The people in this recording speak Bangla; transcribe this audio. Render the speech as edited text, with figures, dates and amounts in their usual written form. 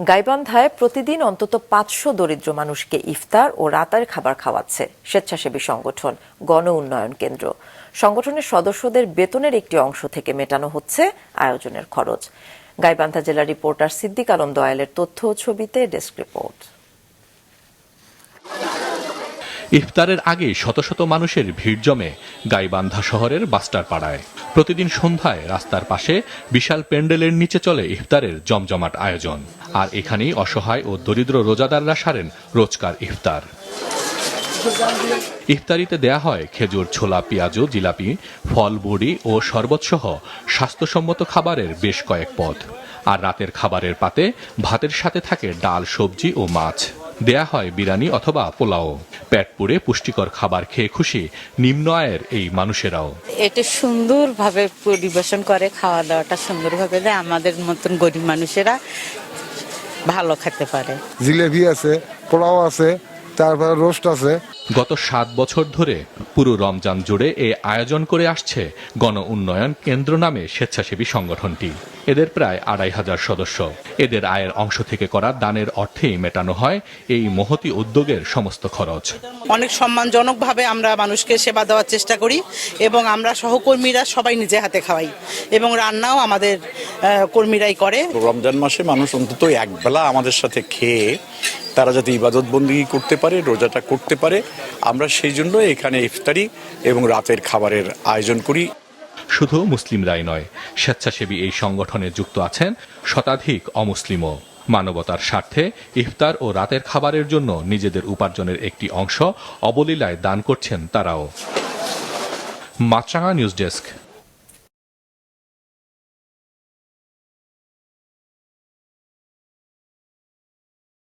গাইবান্ধায় প্রতিদিন অন্তত ৫০০ দরিদ্র মানুষকে ইফতার ও রাতের খাবার খাওয়াচ্ছে স্বেচ্ছাসেবী সংগঠন গণ উন্নয়ন কেন্দ্র। সংগঠনের সদস্যদের বেতনের একটি অংশ থেকে মেটানো হচ্ছে আয়োজনের খরচ। গাইবান্ধা জেলা রিপোর্টার সিদ্দিক আলম দয়ালের তথ্য ও ছবিতে ডেস্ক রিপোর্ট। ইফতারের আগে শত শত মানুষের ভিড় জমে গাইবান্ধা শহরের বাস্টার পাড়ায়। প্রতিদিন সন্ধ্যায় রাস্তার পাশে বিশাল প্যান্ডেলের নিচে চলে ইফতারের জমজমাট আয়োজন। আর এখানেই অসহায় ও দরিদ্র রোজাদাররা সারেন রোজকার ইফতার। ইফতারিতে দেয়া হয় খেজুর, ছোলা, পেঁয়াজু, জিলাপি, ফল, বড়ি ও শরবত সহ স্বাস্থ্যসম্মত খাবারের বেশ কয়েক পদ। আর রাতের খাবারের পাতে ভাতের সাথে থাকে ডাল, সবজি ও মাছ। দেয়া হয় বিরিয়ানি অথবা পোলাও। পেট পুড়ে পুষ্টিকর খাবার খেয়ে খুশি নিম্ন আয়ের এই মানুষেরাও। এটা সুন্দরভাবে পরিবেশন করে, খাওয়া দাওয়াটা সুন্দরভাবে দেয়, আমাদের মতন গরিব মানুষেরা ভালো খেতে পারে। জিলেবি আছে, পোলাও আছে, তারপর রোস্ট আছে। গত 7 বছর ধরে পুরো রমজান জুড়ে এই আয়োজন করে আসছে গণ উন্নয়ন কেন্দ্র নামে স্বেচ্ছাসেবী সংগঠনটি। এদের প্রায় ২৫০০ সদস্য। এদের আয়ের অংশ থেকে করা দানের অর্থেই মেটানো হয় এই মহতি উদ্যোগের সমস্ত খরচ। অনেক সম্মানজনকভাবে আমরা মানুষকে সেবা দেওয়ার চেষ্টা করি এবং আমরা সহকর্মীরা সবাই নিজে হাতে খাওয়াই এবং রান্নাও আমাদের কর্মীরাই করে। রমজান মাসে মানুষ অন্তত একবেলা আমাদের সাথে খেয়ে তারা যাতে ইবাদত বন্দেগী করতে পারে, রোজাটা করতে পারে, আমরা সেই জন্য এখানে ইফতারি এবং রাতের খাবারের আয়োজন করি। শুধু মুসলিমরাই নয়, স্বেচ্ছাসেবী এই সংগঠনে যুক্ত আছেন শতাধিক অমুসলিমও। মানবতার স্বার্থে ইফতার ও রাতের খাবারের জন্য নিজেদের উপার্জনের একটি অংশ অবলীলায় দান করছেন তারাও। মাছরাঙা নিউজ ডেস্ক।